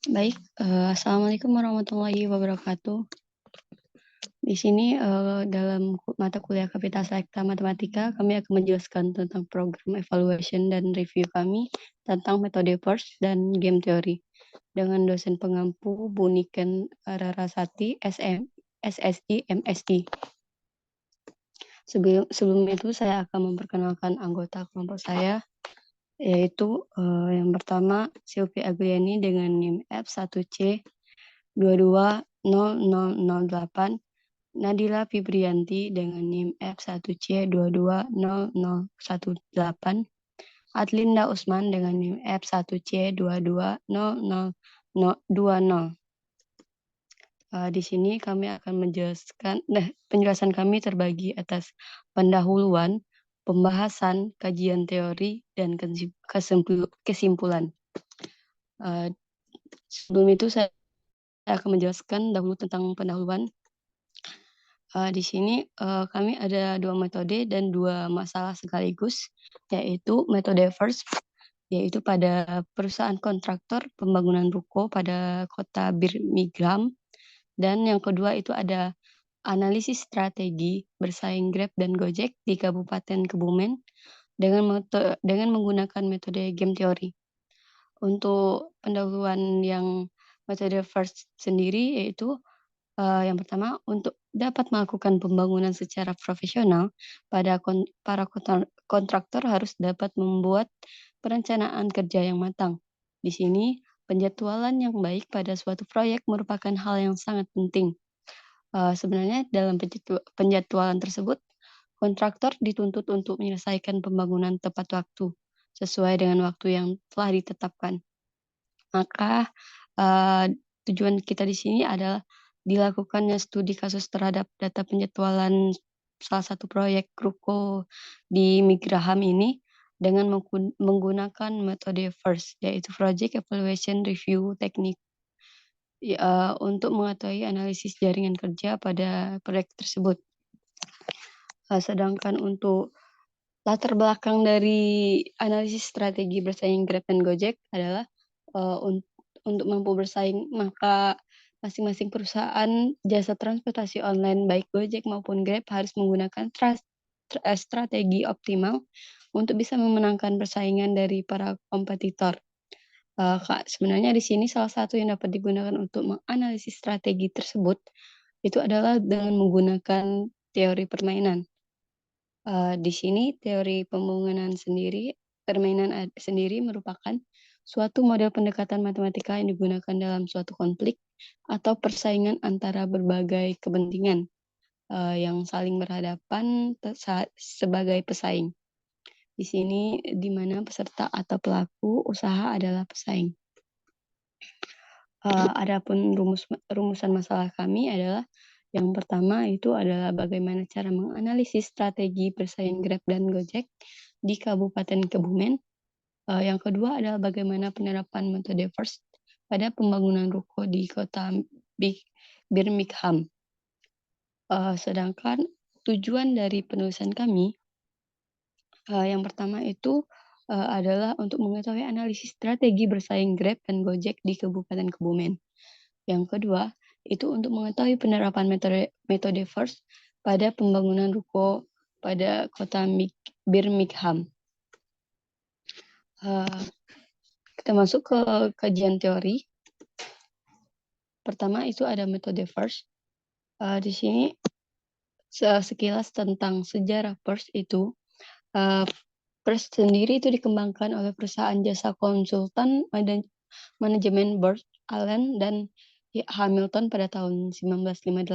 Baik, assalamualaikum warahmatullahi wabarakatuh. Di sini dalam mata kuliah Kapita Selekta Matematika, kami akan menjelaskan tentang program evaluation dan review kami tentang metode FIRST dan game theory dengan dosen pengampu Bu Niken Rarasati, SSI, MSI. Sebelum itu saya akan memperkenalkan anggota kelompok saya, yaitu yang pertama Sylvie Agliani dengan NIM F1C 220008, Nadila Fibrianti dengan NIM F1C 220018, Adlinda Usman dengan NIM F1C 220020. Di sini kami akan penjelasan kami terbagi atas pendahuluan, pembahasan, kajian teori, dan kesimpulan. Sebelum itu saya akan menjelaskan dahulu tentang pendahuluan. Di sini kami ada 2 metode dan 2 masalah sekaligus, yaitu metode FIRST, yaitu pada perusahaan kontraktor pembangunan ruko pada kota Birmingham, dan yang kedua itu ada analisis strategi bersaing Grab dan Gojek di Kabupaten Kebumen dengan menggunakan metode game theory. Untuk pendahuluan yang metode FIRST sendiri yaitu yang pertama, untuk dapat melakukan pembangunan secara profesional, para kontraktor harus dapat membuat perencanaan kerja yang matang. Di sini, penjadwalan yang baik pada suatu proyek merupakan hal yang sangat penting. Sebenarnya dalam penjadwalan tersebut, kontraktor dituntut untuk menyelesaikan pembangunan tepat waktu, sesuai dengan waktu yang telah ditetapkan. Maka, tujuan kita di sini adalah dilakukannya studi kasus terhadap data penjadwalan salah satu proyek ruko di Migraham ini dengan menggunakan metode FIRST, yaitu Project Evaluation Review Technique, untuk mengetahui analisis jaringan kerja pada proyek tersebut. Sedangkan untuk latar belakang dari analisis strategi bersaing Grab dan Gojek adalah untuk mampu bersaing, maka masing-masing perusahaan jasa transportasi online baik Gojek maupun Grab harus menggunakan strategi optimal untuk bisa memenangkan persaingan dari para kompetitor. Sebenarnya di sini salah satu yang dapat digunakan untuk menganalisis strategi tersebut itu adalah dengan menggunakan teori permainan. Di sini teori permainan sendiri merupakan suatu model pendekatan matematika yang digunakan dalam suatu konflik atau persaingan antara berbagai kepentingan yang saling berhadapan sebagai pesaing. Di sini di mana peserta atau pelaku usaha adalah pesaing. Adapun rumusan masalah kami adalah yang pertama itu adalah bagaimana cara menganalisis strategi bersaing Grab dan Gojek di Kabupaten Kebumen. Yang kedua adalah bagaimana penerapan metode FIRST pada pembangunan ruko di kota Birmingham. Sedangkan tujuan dari penulisan kami yang pertama itu adalah untuk mengetahui analisis strategi bersaing Grab dan Gojek di Kabupaten Kebumen. Yang kedua, itu untuk mengetahui penerapan metode FIRST pada pembangunan ruko pada kota Birmingham. Kita masuk ke kajian teori. Pertama itu ada metode FIRST. Di sini sekilas tentang sejarah FIRST itu. FIRST sendiri itu dikembangkan oleh perusahaan jasa konsultan manajemen Burt Allen dan Hamilton pada tahun 1958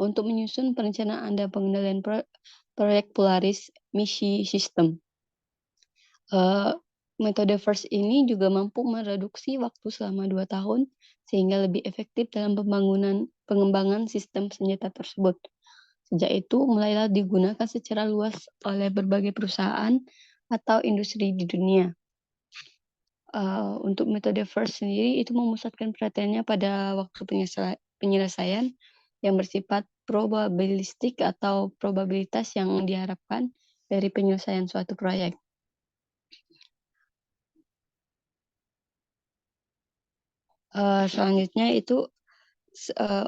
untuk menyusun perencanaan dan pengendalian proyek Polaris Misi System. Metode FIRST ini juga mampu mereduksi waktu selama 2 tahun sehingga lebih efektif dalam pengembangan sistem senjata tersebut. Sejak itu mulailah digunakan secara luas oleh berbagai perusahaan atau industri di dunia. Untuk metode FIRST sendiri itu memusatkan perhatiannya pada waktu penyelesaian yang bersifat probabilistik atau probabilitas yang diharapkan dari penyelesaian suatu proyek. Selanjutnya itu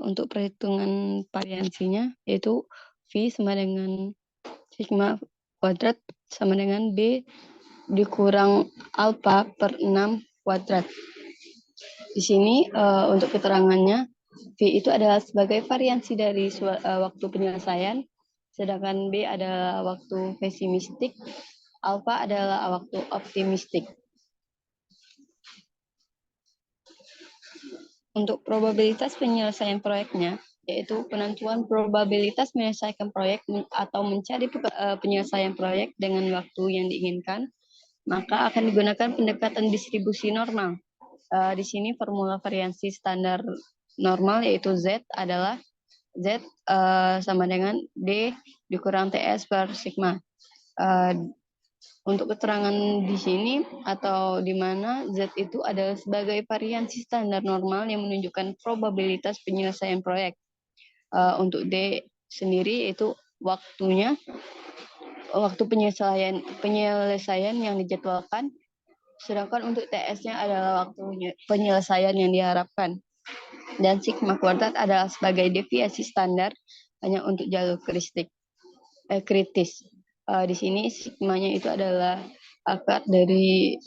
untuk perhitungan variansinya, yaitu V sama dengan sigma kuadrat sama dengan B dikurang alfa per 6 kuadrat. Di sini untuk keterangannya, V itu adalah sebagai variansi dari waktu penyelesaian, sedangkan B adalah waktu pesimistik, alfa adalah waktu optimistik. Untuk probabilitas penyelesaian proyeknya, yaitu penentuan probabilitas menyelesaikan proyek atau mencari penyelesaian proyek dengan waktu yang diinginkan, maka akan digunakan pendekatan distribusi normal. Di sini formula variansi standar normal yaitu Z adalah Z sama dengan D dikurang TS per sigma. Untuk keterangan di sini atau di mana Z itu adalah sebagai variansi standar normal yang menunjukkan probabilitas penyelesaian proyek. Untuk D sendiri itu waktu penyelesaian yang dijadwalkan, sedangkan untuk TS-nya adalah waktu penyelesaian yang diharapkan. Dan sigma kuadrat adalah sebagai deviasi standar hanya untuk jalur kritis. Di sini sigmanya itu adalah akar dari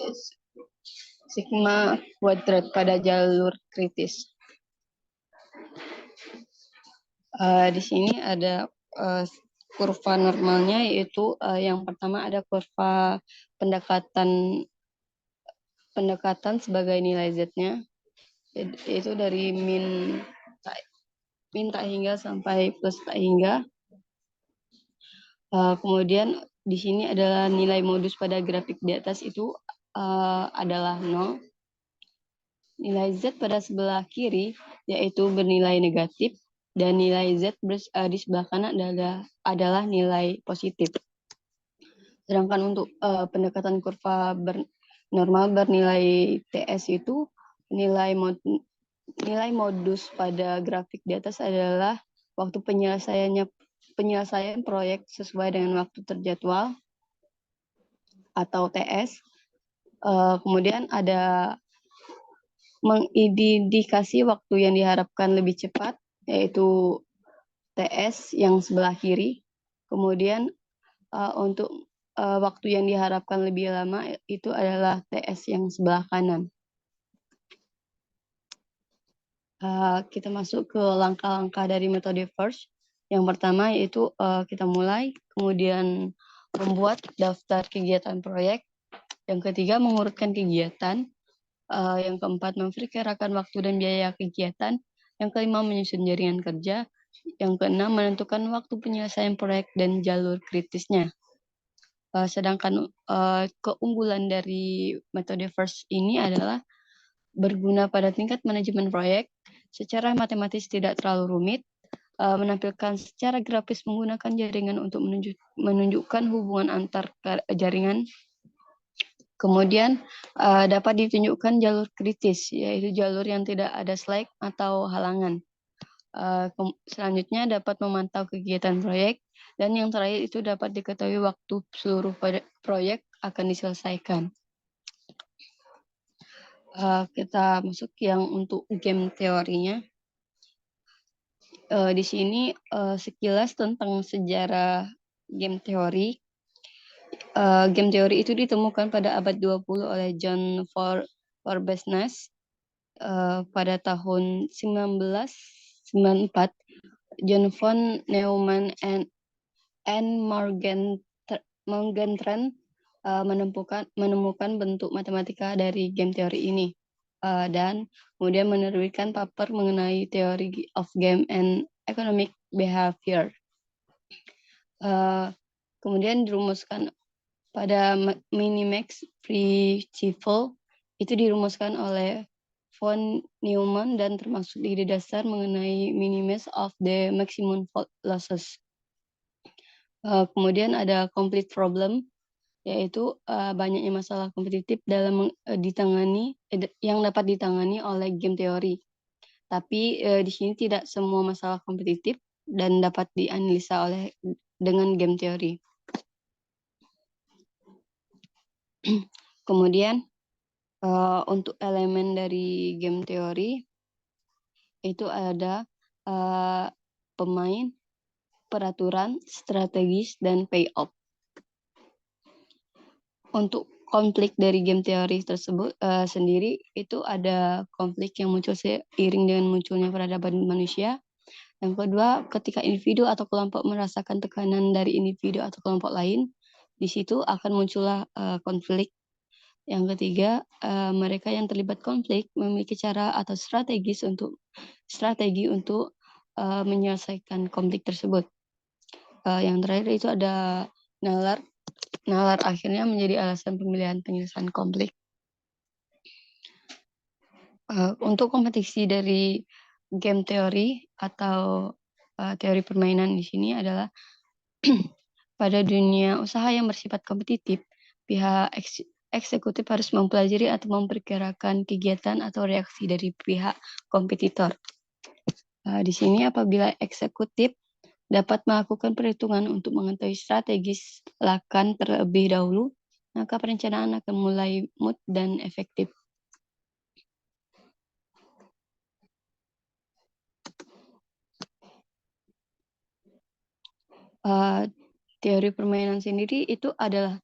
sigma kuadrat pada jalur kritis. Di sini ada kurva normalnya, yaitu yang pertama ada kurva pendekatan sebagai nilai Z-nya, yaitu dari min tak hingga sampai plus tak hingga. Kemudian di sini adalah nilai modus pada grafik di atas itu adalah 0. Nilai Z pada sebelah kiri yaitu bernilai negatif, dan nilai Z di sebelah kanan adalah nilai positif. Sedangkan untuk pendekatan kurva normal bernilai TS itu, nilai modus pada grafik di atas adalah waktu penyelesaian proyek sesuai dengan waktu terjadwal atau TS. Kemudian ada mengindikasi waktu yang diharapkan lebih cepat, yaitu TS yang sebelah kiri. Kemudian untuk waktu yang diharapkan lebih lama itu adalah TS yang sebelah kanan. Kita masuk ke langkah-langkah dari metode FIRST. Yang pertama yaitu kita mulai, kemudian membuat daftar kegiatan proyek. Yang ketiga, mengurutkan kegiatan. Yang keempat, memperkirakan waktu dan biaya kegiatan. Yang kelima, menyusun jaringan kerja. Yang keenam, menentukan waktu penyelesaian proyek dan jalur kritisnya. Sedangkan keunggulan dari metode FIRST ini adalah berguna pada tingkat manajemen proyek, secara matematis tidak terlalu rumit, menampilkan secara grafis menggunakan jaringan untuk menunjukkan hubungan antar jaringan. Kemudian dapat ditunjukkan jalur kritis, yaitu jalur yang tidak ada slack atau halangan. Selanjutnya dapat memantau kegiatan proyek, dan yang terakhir itu dapat diketahui waktu seluruh proyek akan diselesaikan. Kita masuk yang untuk game teorinya. Di sini sekilas tentang sejarah game teori. Game teori itu ditemukan pada abad 20 oleh John Forbesness. Pada tahun 1994, John von Neumann and Morgenstern menemukan bentuk matematika dari game teori ini, dan kemudian menerbitkan paper mengenai Theory of Game and Economic Behavior. Kemudian dirumuskan pada minimax principle, itu dirumuskan oleh von Neumann dan termasuk ide dasar mengenai minimax of the maximum losses. Kemudian ada complete problem, yaitu banyaknya masalah kompetitif yang dapat ditangani oleh game teori. Tapi di sini tidak semua masalah kompetitif dan dapat dianalisa dengan game teori. Kemudian Untuk elemen dari game teori itu ada pemain, peraturan, strategis, dan payoff. Untuk konflik dari game teori tersebut sendiri itu ada konflik yang muncul seiring dengan munculnya peradaban manusia. Yang kedua, ketika individu atau kelompok merasakan tekanan dari individu atau kelompok lain, di situ akan muncullah konflik. Yang ketiga, mereka yang terlibat konflik memiliki cara atau strategi untuk menyelesaikan konflik tersebut. Yang terakhir itu ada nalar. Nalar akhirnya menjadi alasan pemilihan penyelesaian konflik. Untuk kompetisi dari game teori atau teori permainan di sini adalah pada dunia usaha yang bersifat kompetitif, pihak eksekutif harus mempelajari atau memperkirakan kegiatan atau reaksi dari pihak kompetitor. Di sini apabila eksekutif dapat melakukan perhitungan untuk mengetahui strategis lakukan terlebih dahulu, maka perencanaan akan mulai mood dan efektif. Teori permainan sendiri itu adalah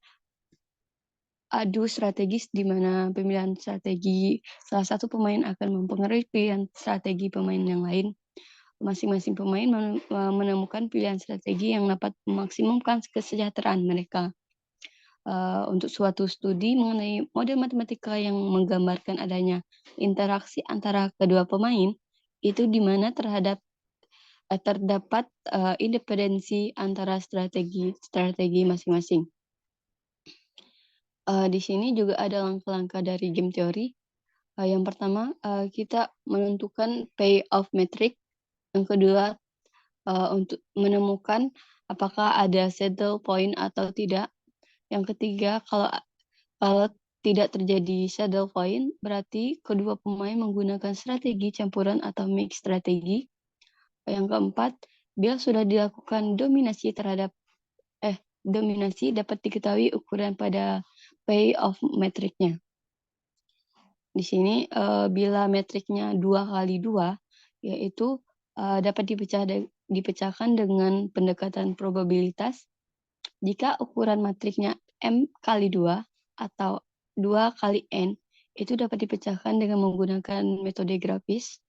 adu strategis di mana pemilihan strategi salah satu pemain akan mempengaruhi pilihan strategi pemain yang lain. Masing-masing pemain menemukan pilihan strategi yang dapat memaksimumkan kesejahteraan mereka. Untuk suatu studi mengenai model matematika yang menggambarkan adanya interaksi antara kedua pemain, itu di mana terdapat independensi antara strategi masing-masing. Di sini juga ada langkah-langkah dari game teori. Yang pertama, kita menentukan payoff metric. Yang kedua, untuk menemukan apakah ada saddle point atau tidak. Yang ketiga, kalau tidak terjadi saddle point, berarti kedua pemain menggunakan strategi campuran atau mix strategi. Yang keempat, bila sudah dilakukan dominasi dapat diketahui ukuran pada payoff metriknya. Di sini bila metriknya 2x2, yaitu dapat dipecahkan dengan pendekatan probabilitas. Jika ukuran matriknya M×2 atau 2×N, itu dapat dipecahkan dengan menggunakan metode grafis.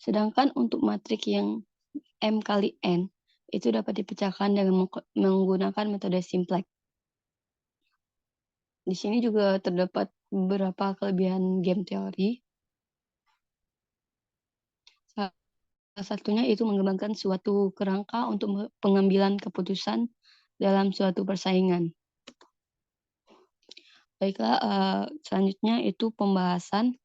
Sedangkan untuk matrik yang M×N, itu dapat dipecahkan dengan menggunakan metode simplex. Di sini juga terdapat beberapa kelebihan game teori. Salah satunya itu mengembangkan suatu kerangka untuk pengambilan keputusan dalam suatu persaingan. Baiklah, selanjutnya itu pembahasan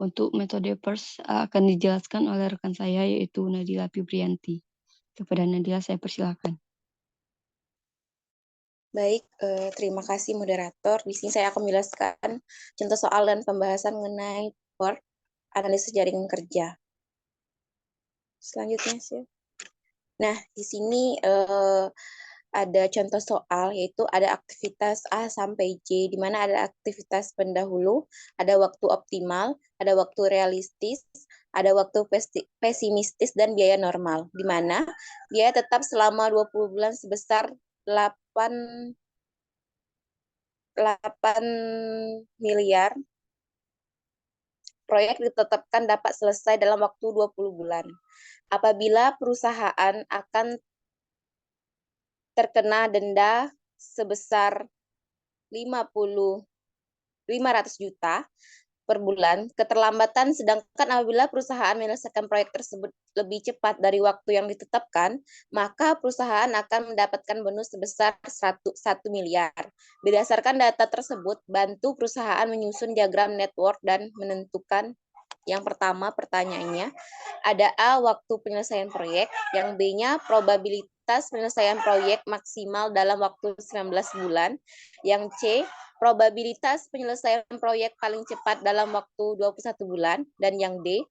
untuk metode PERS akan dijelaskan oleh rekan saya yaitu Nadila Fibrianti. Kepada Nadila saya persilakan. Baik, terima kasih moderator. Di sini saya akan menjelaskan contoh soal dan pembahasan mengenai PERS, analisis jaringan kerja. Selanjutnya sih. Nah, di sini ada contoh soal, yaitu ada aktivitas A sampai J, di mana ada aktivitas pendahulu, ada waktu optimal, ada waktu realistis, ada waktu pesimistis, dan biaya normal, di mana biaya tetap selama 20 bulan sebesar 8 miliar. Proyek ditetapkan dapat selesai dalam waktu 20 bulan. Apabila perusahaan akan terkena denda sebesar 500 juta per bulan, keterlambatan, sedangkan apabila perusahaan menyelesaikan proyek tersebut lebih cepat dari waktu yang ditetapkan, maka perusahaan akan mendapatkan bonus sebesar 1 miliar. Berdasarkan data tersebut, bantu perusahaan menyusun diagram network dan menentukan. Yang pertama pertanyaannya, ada A, waktu penyelesaian proyek, yang B-nya probabilitas penyelesaian proyek maksimal dalam waktu 19 bulan, yang C, probabilitas penyelesaian proyek paling cepat dalam waktu 21 bulan, dan yang D,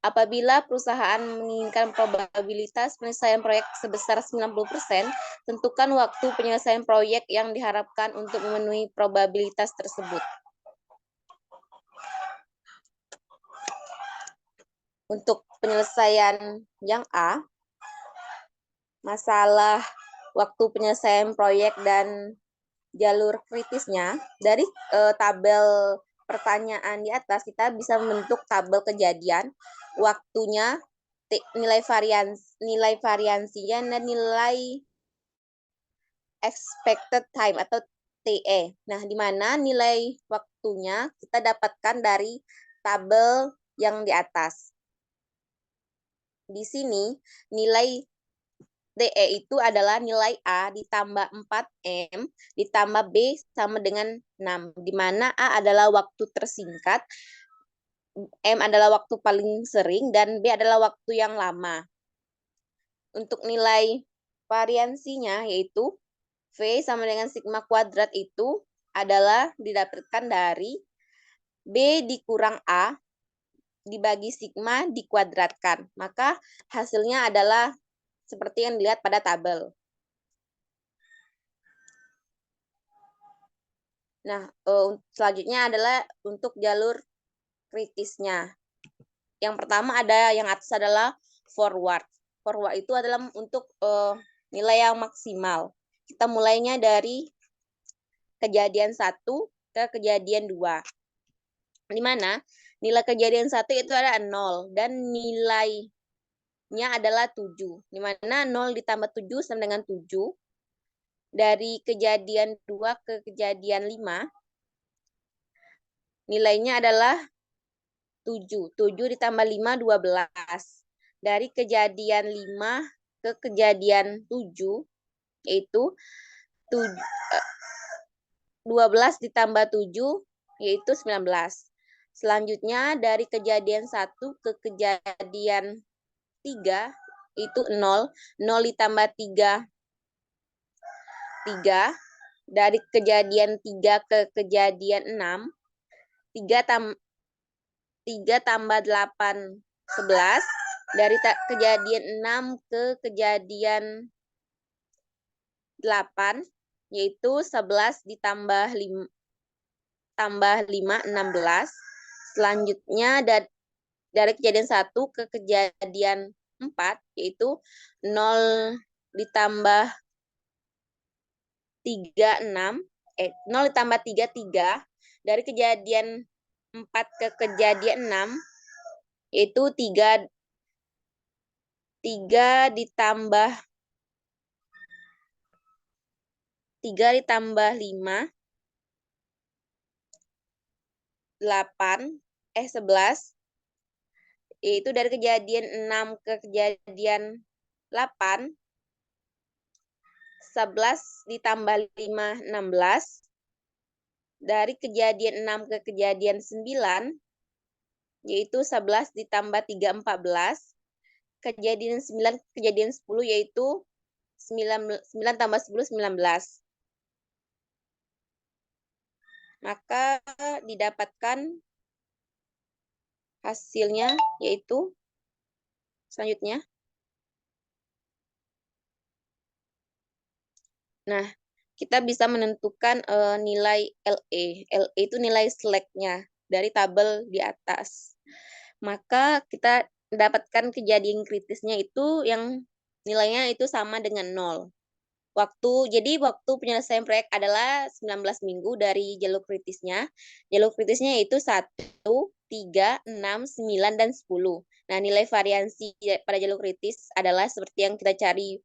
apabila perusahaan menginginkan probabilitas penyelesaian proyek sebesar 90%, tentukan waktu penyelesaian proyek yang diharapkan untuk memenuhi probabilitas tersebut. Untuk penyelesaian yang A, masalah waktu penyelesaian proyek dan jalur kritisnya, dari tabel pertanyaan di atas kita bisa membentuk tabel kejadian, waktunya, nilai variansinya, dan nilai expected time atau TE. Nah, di mana nilai waktunya kita dapatkan dari tabel yang di atas. Di sini nilai TE itu adalah nilai A ditambah 4M ditambah B sama dengan 6, di mana A adalah waktu tersingkat, M adalah waktu paling sering, dan B adalah waktu yang lama. Untuk nilai variansinya yaitu V sama dengan sigma kuadrat itu adalah didapatkan dari B dikurang A dibagi sigma dikuadratkan. Maka hasilnya adalah seperti yang dilihat pada tabel. Nah, selanjutnya adalah untuk jalur kritisnya. Yang pertama ada yang atas adalah forward. Forward itu adalah untuk nilai yang maksimal. Kita mulainya dari kejadian 1 ke kejadian 2. Di mana nilai kejadian 1 itu ada 0 dan nilainya adalah 7. Di mana 0 ditambah 7 sama dengan 7. Dari kejadian 2 ke kejadian 5, nilainya adalah 7. 7 ditambah 5, 12. Dari kejadian 5 ke kejadian 7, yaitu 12 ditambah 7, yaitu 19. Selanjutnya dari kejadian 1 ke kejadian 3, itu 0. 0 ditambah 3, 3. Dari kejadian 3 ke kejadian 6, 3 tambah 8, 11. Dari kejadian 6 ke kejadian 8, yaitu 11 ditambah 5, 16. Selanjutnya dari kejadian 1 ke kejadian 4, yaitu 0 ditambah 3, 6. 0 ditambah 3, 3. Dari kejadian 4 ke kejadian 6, yaitu 3 ditambah 5, 11. Yaitu dari kejadian 6 ke kejadian 8, 11 ditambah 5, 16. Dari kejadian 6 ke kejadian 9, yaitu 11 ditambah 3, 14. Kejadian 9 ke kejadian 10, yaitu 9 tambah 10, 19. Maka didapatkan hasilnya yaitu selanjutnya. Nah, kita bisa menentukan nilai LE. LE itu nilai slack-nya dari tabel di atas. Maka kita mendapatkan kejadian kritisnya itu yang nilainya itu sama dengan 0. Jadi waktu penyelesaian proyek adalah 19 minggu dari jalur kritisnya. Jalur kritisnya yaitu 1, 3, 6, 9, dan 10. Nah, nilai variansi pada jalur kritis adalah seperti yang kita cari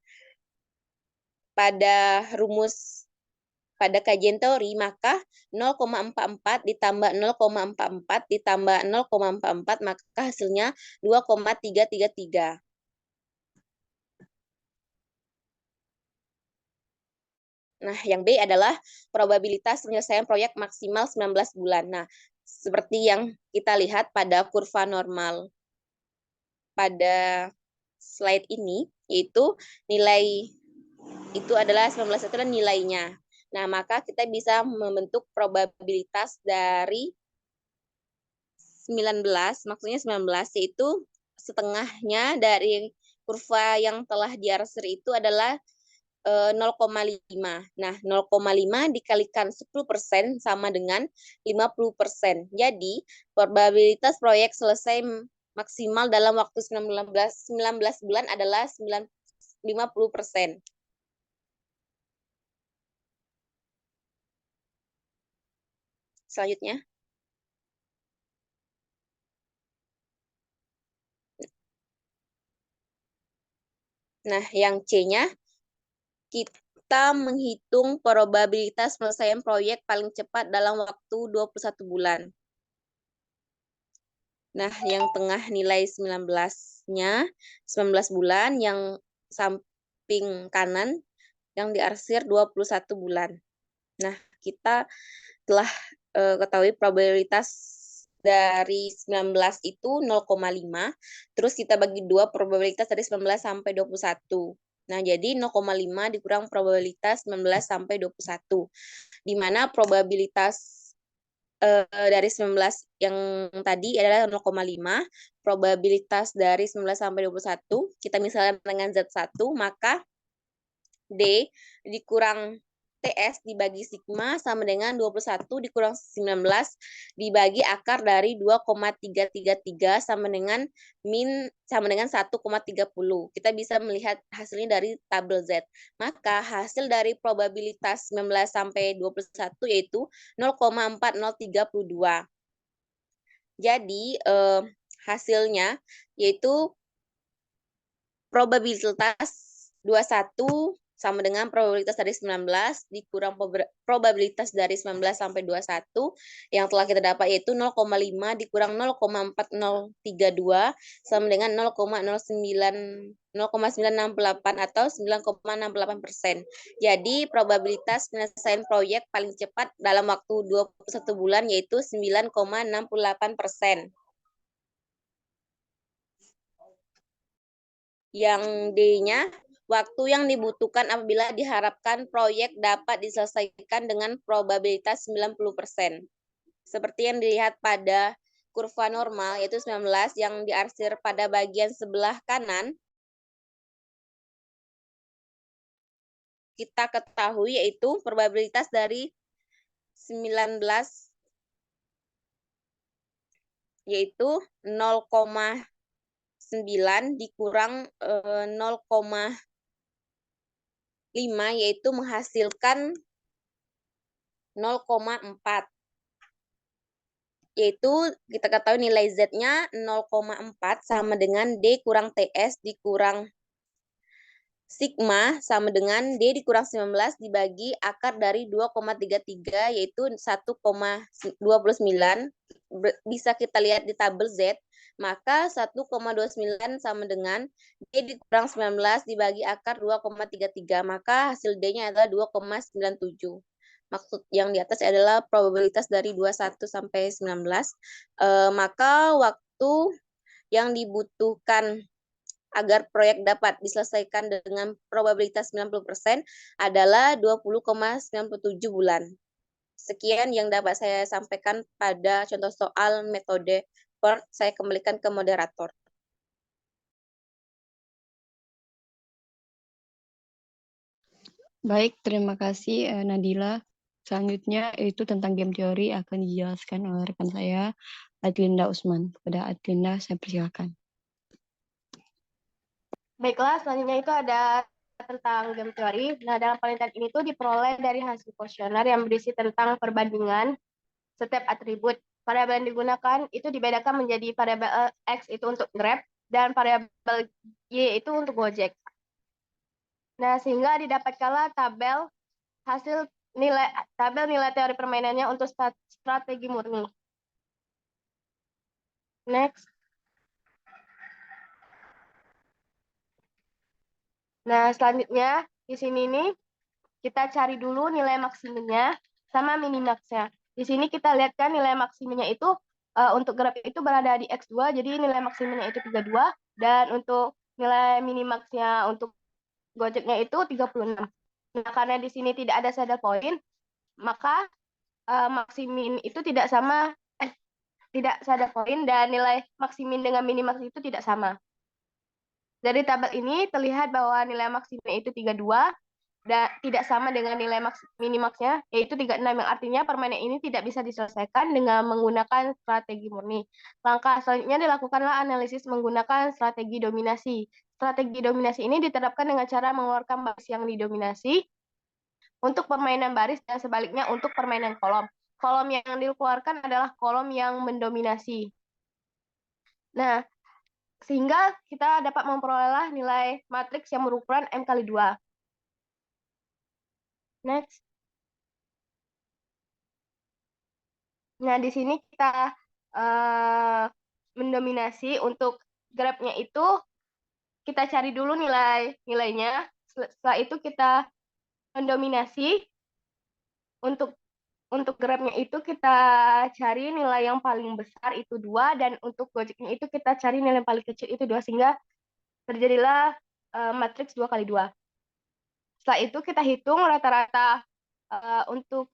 pada rumus pada kajian teori, maka 0,44 ditambah 0,44 ditambah 0,44, maka hasilnya 2,333. Nah, yang B adalah probabilitas penyelesaian proyek maksimal 19 bulan. Nah, seperti yang kita lihat pada kurva normal pada slide ini, yaitu nilai itu adalah 19 itu adalah nilainya. Nah, maka kita bisa membentuk probabilitas dari 19, maksudnya 19 yaitu setengahnya dari kurva yang telah diarsir itu adalah 0,5. Nah, 0,5 dikalikan 10% sama dengan 50%. Jadi, probabilitas proyek selesai maksimal dalam waktu 19 bulan adalah 50%. Selanjutnya. Nah, yang C-nya, kita menghitung probabilitas penyelesaian proyek paling cepat dalam waktu 21 bulan. Nah, yang tengah nilai 19-nya, 19 bulan, yang samping kanan, yang diarsir 21 bulan. Nah, kita telah ketahui probabilitas dari 19 itu 0,5, terus kita bagi 2 probabilitas dari 19 sampai 21. Nah, jadi 0,5 dikurang probabilitas 19 sampai 21, di mana probabilitas dari 19 yang tadi adalah 0,5, probabilitas dari 19 sampai 21, kita misalnya dengan Z1, maka D dikurang TS dibagi sigma sama dengan 21 dikurang 19 dibagi akar dari 2,333 sama dengan min sama dengan 1,30. Kita bisa melihat hasilnya dari tabel Z. Maka hasil dari probabilitas 19 sampai 21 yaitu 0,4032. Jadi hasilnya yaitu probabilitas 21 sama dengan probabilitas dari 19 dikurang probabilitas dari 19 sampai 21 yang telah kita dapat yaitu 0,5 dikurang 0,4032 sama dengan 0,968 atau 9,68%. Jadi probabilitas penyelesaian proyek paling cepat dalam waktu 21 bulan yaitu 9,68%. Yang D-nya, waktu yang dibutuhkan apabila diharapkan proyek dapat diselesaikan dengan probabilitas 90%. Seperti yang dilihat pada kurva normal, yaitu 19 yang diarsir pada bagian sebelah kanan, kita ketahui yaitu probabilitas dari 19 yaitu 0,9 dikurang 0,5 yaitu menghasilkan 0,4. Yaitu kita ketahui nilai Z-nya 0,4 sama dengan D kurang TS dikurang sigma sama dengan D dikurang 19 dibagi akar dari 2,33 yaitu 1,29. Bisa kita lihat di tabel Z, maka 1,29 sama dengan D dikurang 19 dibagi akar 2,33, maka hasil D-nya adalah 2,97. Maksud yang di atas adalah probabilitas dari 21 sampai 19. Maka waktu yang dibutuhkan agar proyek dapat diselesaikan dengan probabilitas 90% adalah 20,97 bulan. Sekian yang dapat saya sampaikan pada contoh soal metode PERT. Saya kembalikan ke moderator. Baik, terima kasih Nadila. Selanjutnya itu tentang game teori akan dijelaskan oleh rekan saya, Adlinda Usman. Kepada Adlinda, saya persilakan. Baiklah, selanjutnya itu ada tentang game teori. Nah, dalam penelitian ini tuh diperoleh dari hasil kuesioner yang berisi tentang perbandingan setiap atribut. Variabel yang digunakan itu dibedakan menjadi variabel X itu untuk Grab dan variabel Y itu untuk Gojek. Nah, sehingga didapatkanlah tabel nilai teori permainannya untuk strategi murni. Next. Nah, selanjutnya di sini nih kita cari dulu nilai maksimumnya sama minimaxnya. Di sini kita lihat kan nilai maksimumnya itu untuk Grab itu berada di X2, jadi nilai maksimumnya itu 32, dan untuk nilai minimaxnya untuk Gojeknya itu 36. Nah, karena di sini tidak ada saddle point, maka maksimin itu tidak saddle point, dan nilai maksimin dengan minimax itu tidak sama. Dari tabel ini terlihat bahwa nilai maksimumnya itu 32, tidak sama dengan nilai minimaxnya, yaitu 36, yang artinya permainan ini tidak bisa diselesaikan dengan menggunakan strategi murni. Langkah selanjutnya dilakukanlah analisis menggunakan strategi dominasi. Strategi dominasi ini diterapkan dengan cara mengeluarkan baris yang didominasi untuk permainan baris dan sebaliknya untuk permainan kolom. Kolom yang dikeluarkan adalah kolom yang mendominasi. Nah, sehingga kita dapat memperoleh nilai matriks yang berukuran M kali 2. Next. Nah, di sini kita mendominasi untuk grabnya itu kita cari dulu nilainya. Setelah itu kita mendominasi untuk grabnya itu kita cari nilai yang paling besar itu 2 dan untuk Gojeknya itu kita cari nilai yang paling kecil itu 2 sehingga terjadilah matriks 2 kali 2. Setelah itu kita hitung rata-rata untuk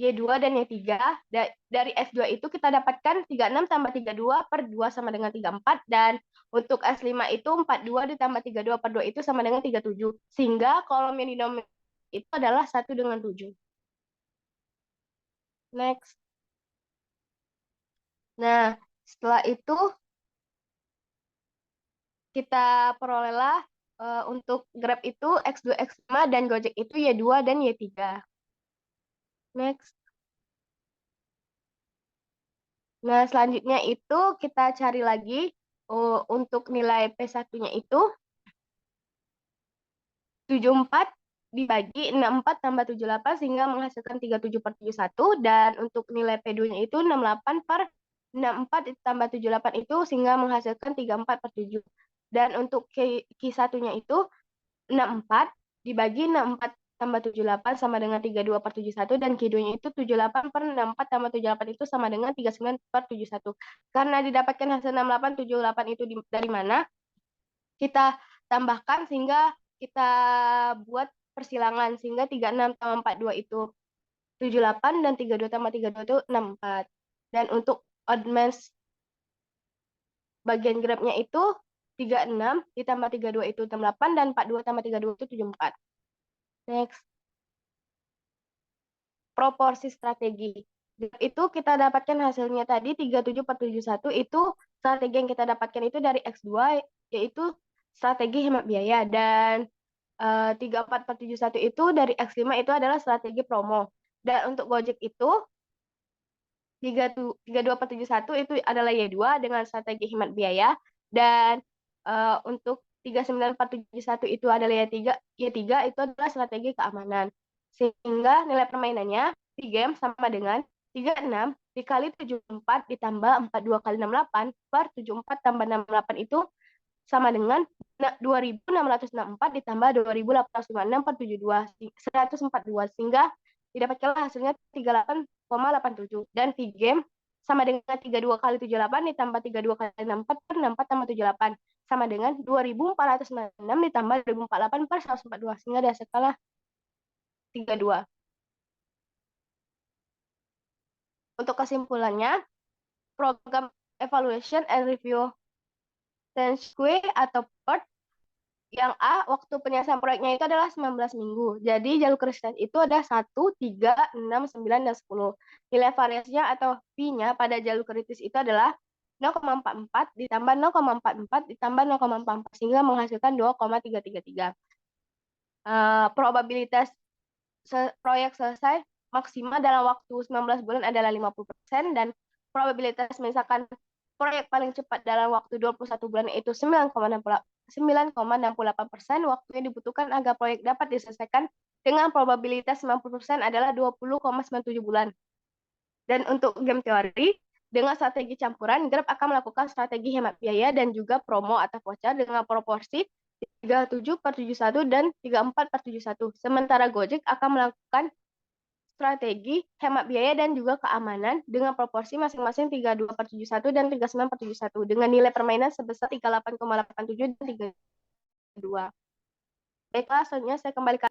Y2 dan Y3. Dari S2 itu kita dapatkan 36 tambah 32 per 2 sama dengan 34. Dan untuk S5 itu 42 ditambah 32 per 2 itu sama dengan 37. Sehingga kolom yang dinominator itu adalah 1 dengan 7. Next. Nah, setelah itu kita perolehlah untuk Grab itu X2, X5, dan Gojek itu Y2 dan Y3. Next. Nah, selanjutnya itu kita cari lagi untuk nilai P1-nya itu 74 dibagi 64 tambah 78 sehingga menghasilkan 37 per 71. Dan untuk nilai P2-nya itu 68 per 64 ditambah 78 itu sehingga menghasilkan 34 per 7. Dan untuk Q1-nya itu 64 dibagi 64 tambah 78 sama dengan 32 per 71, dan Q2-nya itu 78 per 64 tambah 78 itu sama dengan 39 per 71. Karena didapatkan hasil 68, 78 itu dari mana? Kita tambahkan sehingga kita buat persilangan sehingga 36 tambah 42 itu 78 dan 32 tambah 32 itu 64. Dan untuk odd match bagian grabnya itu 36 ditambah 32 itu 68 dan 42 tambah 32 itu 74. Next. Proporsi strategi. Itu kita dapatkan hasilnya tadi 37 per 71 itu strategi yang kita dapatkan itu dari X2 yaitu strategi hemat biaya, dan 34 per 71 itu dari X5 itu adalah strategi promo. Dan untuk Gojek itu 32 per 71 itu adalah Y2 dengan strategi hemat biaya, dan untuk 39 per 71 itu adalah Y3 itu adalah strategi keamanan. Sehingga nilai permainannya di game sama dengan 36 dikali 74 ditambah 42 kali 68 per 74 tambah 68 itu sama dengan 2.664 ditambah 2.856 per 72, 142. Sehingga didapatkanlah hasilnya 38,87. Dan V game sama dengan 32 kali 78 ditambah 32 kali 64 per 64 tambah 78 sama dengan 2.496 ditambah 2.048 per 142 sehingga dihasilkanlah 32. Untuk kesimpulannya, program evaluation and review Sensque atau PERT yang A, waktu penyelesaian proyeknya itu adalah 19 minggu. Jadi jalur kritis itu ada 1, 3, 6, 9, dan 10. Nilai variasinya atau V-nya pada jalur kritis itu adalah 0,44 ditambah 0,44 ditambah 0,44 sehingga menghasilkan 2,333. Probabilitas proyek selesai maksimal dalam waktu 19 bulan adalah 50%, dan probabilitas misalkan proyek paling cepat dalam waktu 21 bulan yaitu 9,68%. Waktu yang dibutuhkan agar proyek dapat diselesaikan dengan probabilitas 90% adalah 20,97 bulan. Dan untuk game teori, dengan strategi campuran, Grab akan melakukan strategi hemat biaya dan juga promo atau voucher dengan proporsi 37 per 71 dan 34 per 71. Sementara Gojek akan melakukan strategi hemat biaya dan juga keamanan dengan proporsi masing-masing 32 per 71 dan 39 per 71 dengan nilai permainan sebesar 38,87 dan 32. Baiklah, selanjutnya saya kembalikan.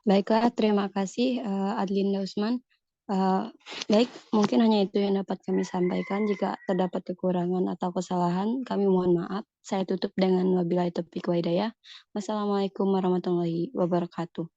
Baiklah, terima kasih Adlinda Usman. Baik, mungkin hanya itu yang dapat kami sampaikan. Jika terdapat kekurangan atau kesalahan, kami mohon maaf. Saya tutup dengan wabillahi taufiq wa hidayah. Wassalamualaikum warahmatullahi wabarakatuh.